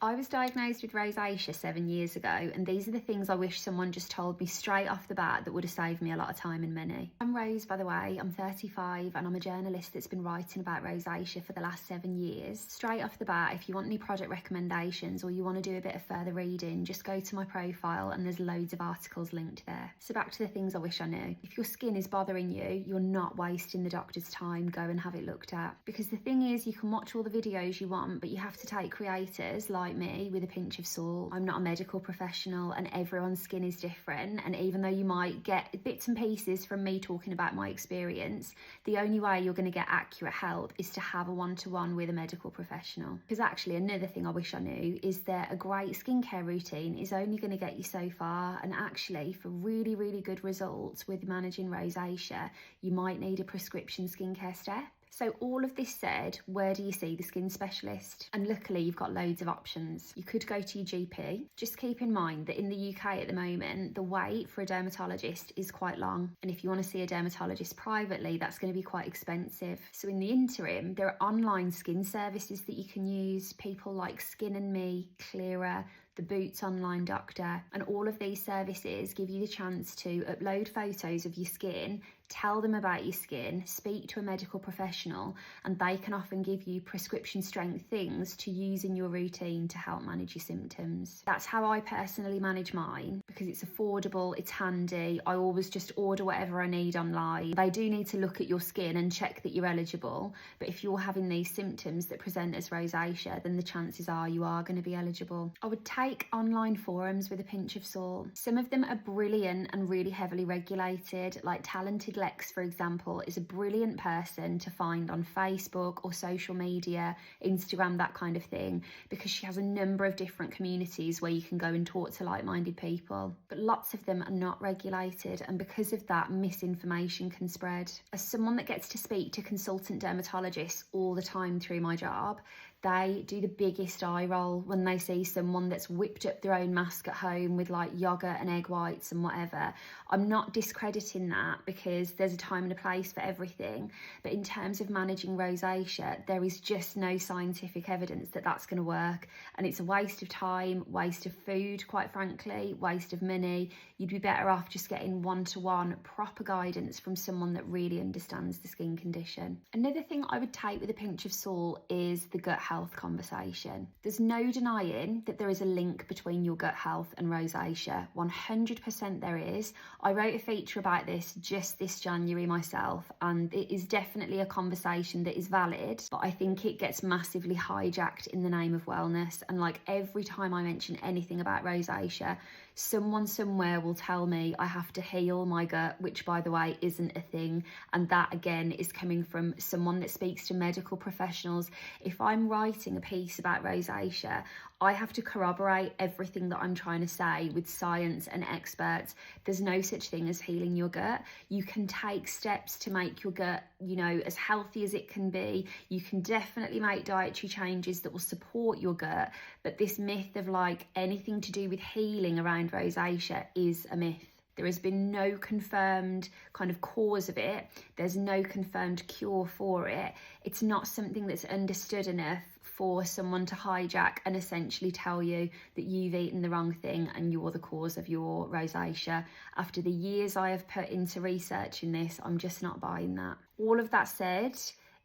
I was diagnosed with rosacea 7 years ago, and these are the things I wish someone just told me straight off the bat that would have saved me a lot of time and money. I'm Rose, by the way. I'm 35 and I'm a journalist that's been writing about rosacea for the last 7 years. Straight off the bat, if you want any product recommendations or you want to do a bit of further reading, just go to my profile and there's loads of articles linked there. So back to the things I wish I knew. If your skin is bothering you, you're not wasting the doctor's time. Go and have it looked at. Because the thing is, you can watch all the videos you want, but you have to take creators like me with a pinch of salt. I'm not a medical professional and everyone's skin is different, and even though you might get bits and pieces from me talking about my experience, the only way you're going to get accurate help is to have a one-to-one with a medical professional. Because actually, another thing I wish I knew is that a great skincare routine is only going to get you so far, and actually for really, really good results with managing rosacea, you might need a prescription skincare step. So all of this said, where do you see the skin specialist? And luckily you've got loads of options. You could go to your GP. Just keep in mind that in the UK at the moment, the wait for a dermatologist is quite long. And if you want to see a dermatologist privately, that's going to be quite expensive. So in the interim, there are online skin services that you can use. People like Skin and Me, Klira, the Boots Online Doctor, and all of these services give you the chance to upload photos of your skin, tell them about your skin, speak to a medical professional, and they can often give you prescription strength things to use in your routine to help manage your symptoms. That's how I personally manage mine, because it's affordable, it's handy. I always just order whatever I need online. They do need to look at your skin and check that you're eligible, but if you're having these symptoms that present as rosacea, then the chances are you are going to be eligible. I would take online forums with a pinch of salt. Some of them are brilliant and really heavily regulated, like Talented Lex, for example, is a brilliant person to find on Facebook or social media, Instagram, that kind of thing, because she has a number of different communities where you can go and talk to like-minded people. But lots of them are not regulated, and because of that, misinformation can spread. As someone that gets to speak to consultant dermatologists all the time through my job, they do the biggest eye roll when they see someone that's whipped up their own mask at home with like yogurt and egg whites and whatever. I'm not discrediting that, because there's a time and a place for everything. But in terms of managing rosacea, there is just no scientific evidence that that's going to work. And it's a waste of time, waste of food, quite frankly, waste of money. You'd be better off just getting one-to-one proper guidance from someone that really understands the skin condition. Another thing I would take with a pinch of salt is the gut health conversation. There's no denying that there is a link between your gut health and rosacea. 100% there is. I wrote a feature about this just this January myself, and it is definitely a conversation that is valid, but I think it gets massively hijacked in the name of wellness. And like every time I mention anything about rosacea, someone somewhere will tell me I have to heal my gut, which by the way isn't a thing. And that again is coming from someone that speaks to medical professionals. If I'm writing a piece about rosacea, I have to corroborate everything that I'm trying to say with science and experts. There's no such thing as healing your gut. You can take steps to make your gut, as healthy as it can be. You can definitely make dietary changes that will support your gut. But this myth of like anything to do with healing around rosacea is a myth. There has been no confirmed kind of cause of it. There's no confirmed cure for it. It's not something that's understood enough for someone to hijack and essentially tell you that you've eaten the wrong thing and you're the cause of your rosacea. After the years I have put into researching this, I'm just not buying that. All of that said,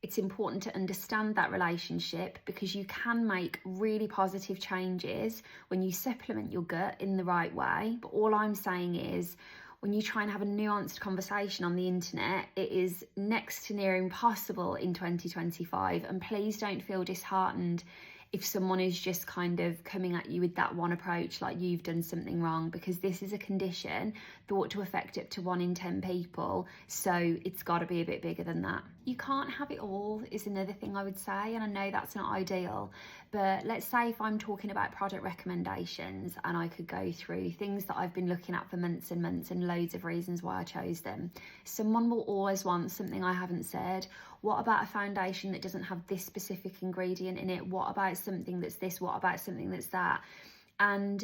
it's important to understand that relationship, because you can make really positive changes when you supplement your gut in the right way. But all I'm saying is, when you try and have a nuanced conversation on the internet, it is next to near impossible in 2025. And please don't feel disheartened if someone is just kind of coming at you with that one approach, like you've done something wrong, because this is a condition thought to affect up to 1 in 10 people. So it's got to be a bit bigger than that. You can't have it all is another thing I would say. And I know that's not ideal, but let's say if I'm talking about product recommendations and I could go through things that I've been looking at for months and months and loads of reasons why I chose them. Someone will always want something I haven't said. What about a foundation that doesn't have this specific ingredient in it? What about something that's this? What about something that's that? And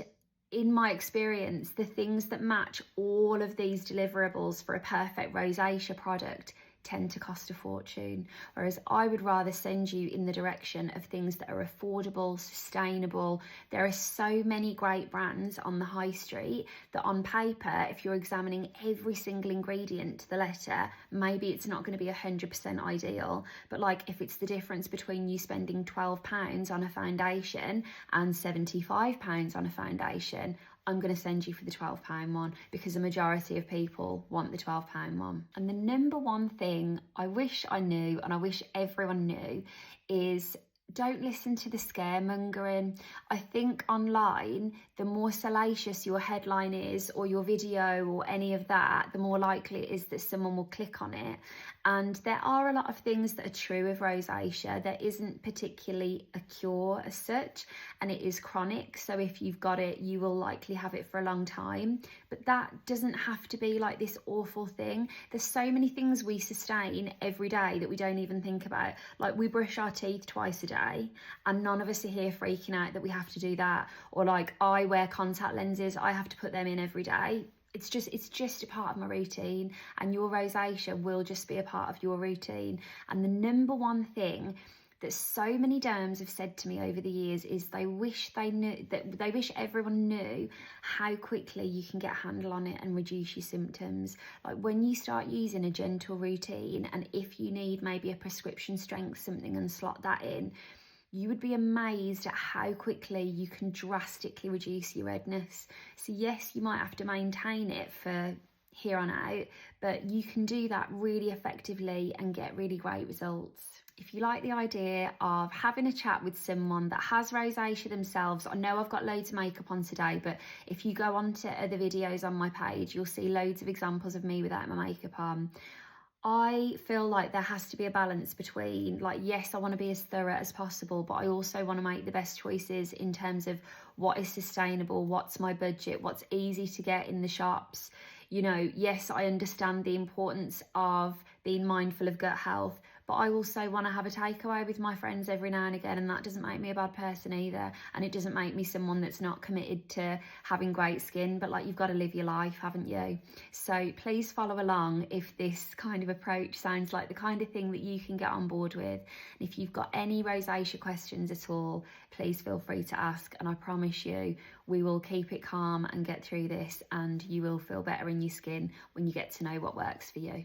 in my experience, the things that match all of these deliverables for a perfect rosacea product tend to cost a fortune, whereas I would rather send you in the direction of things that are affordable, sustainable. There are so many great brands on the high street that on paper, if you're examining every single ingredient to the letter, maybe it's not going to be 100% ideal, but like if it's the difference between you spending £12 on a foundation and £75 on a foundation, I'm going to send you for the £12 one, because the majority of people want the £12 one. And the number one thing I wish I knew, and I wish everyone knew, is don't listen to the scaremongering. I think online, the more salacious your headline is, or your video, or any of that, the more likely it is that someone will click on it. And there are a lot of things that are true of rosacea. There isn't particularly a cure as such, and it is chronic. So if you've got it, you will likely have it for a long time. But that doesn't have to be like this awful thing. There's so many things we sustain every day that we don't even think about. Like we brush our teeth twice a day, and none of us are here freaking out that we have to do that. Or like I wear contact lenses, I have to put them in every day. It's just a part of my routine, and your rosacea will just be a part of your routine. And the number one thing that so many derms have said to me over the years is they wish everyone knew how quickly you can get a handle on it and reduce your symptoms. Like when you start using a gentle routine, and if you need maybe a prescription strength something and slot that in, you would be amazed at how quickly you can drastically reduce your redness. So yes, you might have to maintain it for here on out, but you can do that really effectively and get really great results. If you like the idea of having a chat with someone that has rosacea themselves, I know I've got loads of makeup on today, but if you go on to other videos on my page, you'll see loads of examples of me without my makeup on. I feel like there has to be a balance between, like, yes, I want to be as thorough as possible, but I also want to make the best choices in terms of what is sustainable, what's my budget, what's easy to get in the shops. You know, yes, I understand the importance of being mindful of gut health, but I also want to have a takeaway with my friends every now and again, and that doesn't make me a bad person either, and it doesn't make me someone that's not committed to having great skin. But like, you've got to live your life, haven't you? So please follow along if this kind of approach sounds like the kind of thing that you can get on board with. And if you've got any rosacea questions at all, please feel free to ask, and I promise you we will keep it calm and get through this, and you will feel better in your skin when you get to know what works for you.